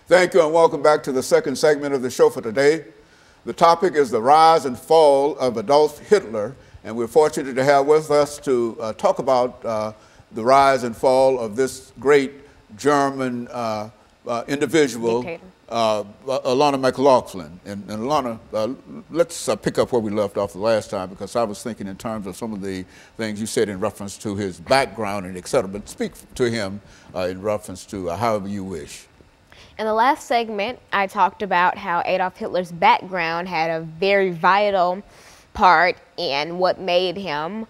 Thank you and welcome back to the second segment of the show for today. The topic is the rise and fall of Adolf Hitler, and we're fortunate to have with us to talk about the rise and fall of this great German individual, Alana McLaughlin. And Alana, let's pick up where we left off the last time, because I was thinking in terms of some of the things you said in reference to his background and et cetera, but speak to him in reference to however you wish. In the last segment, I talked about how Adolf Hitler's background had a very vital part in what made him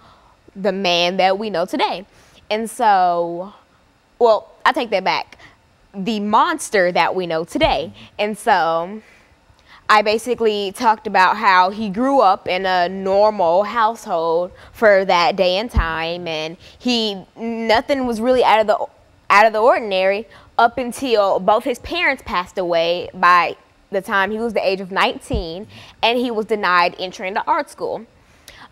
the man that we know today. And so, well, I take that back. The monster that we know today. And so I basically talked about how he grew up in a normal household for that day and time, and nothing was really out of the ordinary up until both his parents passed away by the time he was the age of 19, and he was denied entry into art school.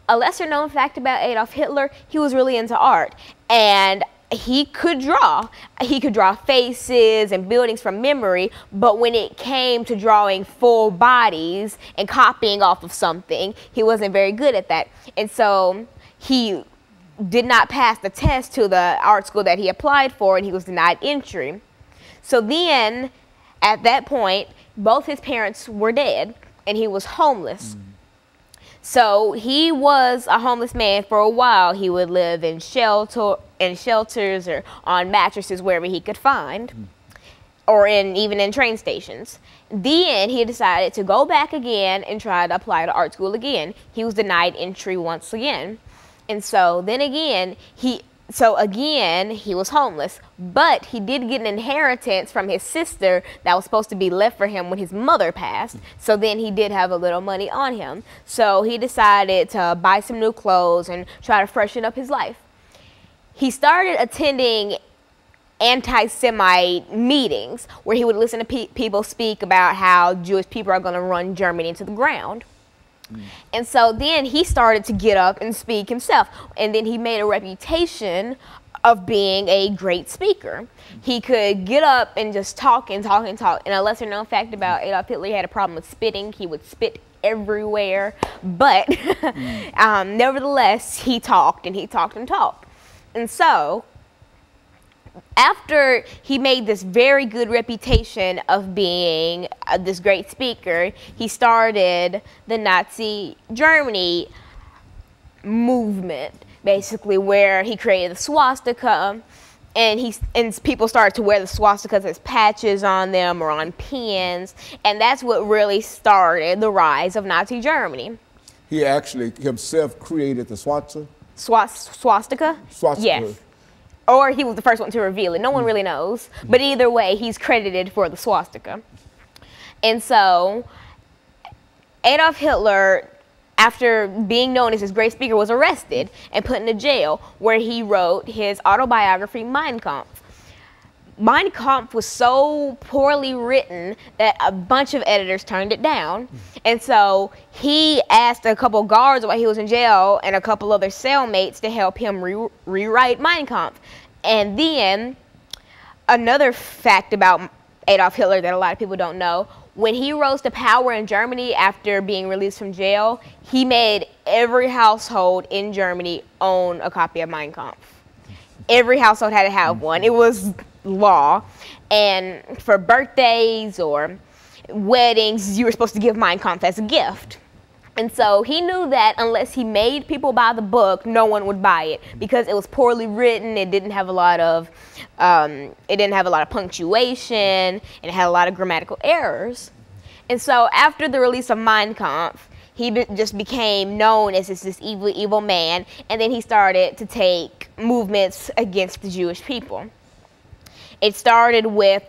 A lesser known fact about Adolf Hitler, he was really into art, and he could draw. He could draw faces and buildings from memory, but when it came to drawing full bodies and copying off of something, he wasn't very good at that. And so he did not pass the test to the art school that he applied for, and he was denied entry. So then, at that point, both his parents were dead, and he was homeless. So he was a homeless man for a while. He would live in shelters or on mattresses wherever he could find, or even in train stations. Then he decided to go back again and try to apply to art school again. He was denied entry once again. And so then again, he was homeless, but he did get an inheritance from his sister that was supposed to be left for him when his mother passed. So then he did have a little money on him. So he decided to buy some new clothes and try to freshen up his life. He started attending anti-Semite meetings where he would listen to people speak about how Jewish people are going to run Germany into the ground. And so then he started to get up and speak himself, and then he made a reputation of being a great speaker. He could get up and just talk and talk and talk. And a lesser known fact about Adolf Hitler, he had a problem with spitting. He would spit everywhere, but nevertheless, he talked and he talked and talked. And so after he made this very good reputation of being this great speaker, he started the Nazi Germany movement, basically, where he created the swastika, and people started to wear the swastikas as patches on them or on pins, and that's what really started the rise of Nazi Germany. He actually himself created the swastika? Swastika? Swastika. Yes. Or he was the first one to reveal it. No one really knows. But either way, he's credited for the swastika. And so Adolf Hitler, after being known as his great speaker, was arrested and put into jail, where he wrote his autobiography, Mein Kampf. Mein Kampf was so poorly written that a bunch of editors turned it down. And so he asked a couple guards while he was in jail and a couple other cellmates to help him rewrite Mein Kampf. And then another fact about Adolf Hitler that a lot of people don't know, when he rose to power in Germany after being released from jail, he made every household in Germany own a copy of Mein Kampf. Every household had to have one. It was law. And for birthdays or weddings, you were supposed to give Mein Kampf as a gift. And so he knew that unless he made people buy the book, no one would buy it, because it was poorly written. It didn't have a lot of punctuation, and it had a lot of grammatical errors. And so after the release of Mein Kampf, he just became known as this evil, evil man, and then he started to take movements against the Jewish people. It started with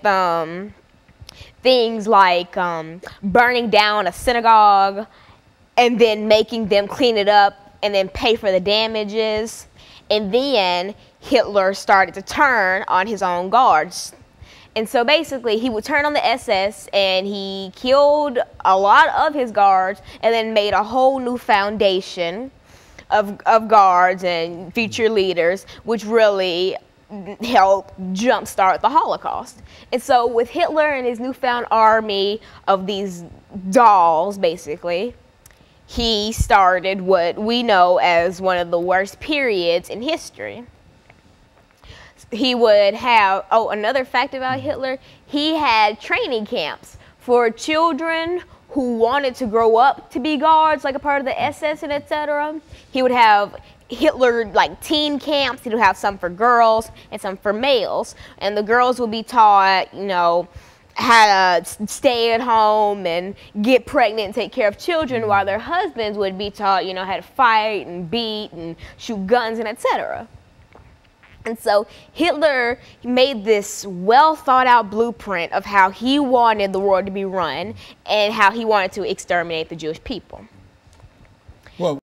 things like burning down a synagogue, and then making them clean it up and then pay for the damages. And then Hitler started to turn on his own guards. And so basically he would turn on the SS, and he killed a lot of his guards and then made a whole new foundation of guards and future leaders, which really helped jumpstart the Holocaust. And so with Hitler and his newfound army of these dolls, basically, he started what we know as one of the worst periods in history. He would have, oh, another fact about Hitler, he had training camps for children who wanted to grow up to be guards, like a part of the SS and etc. He would have Hitler like teen camps. He would have some for girls and some for males, and the girls would be taught, you know, how to stay at home and get pregnant and take care of children, while their husbands would be taught, you know, how to fight and beat and shoot guns and etc. And so Hitler made this well thought out blueprint of how he wanted the world to be run and how he wanted to exterminate the Jewish people. Well,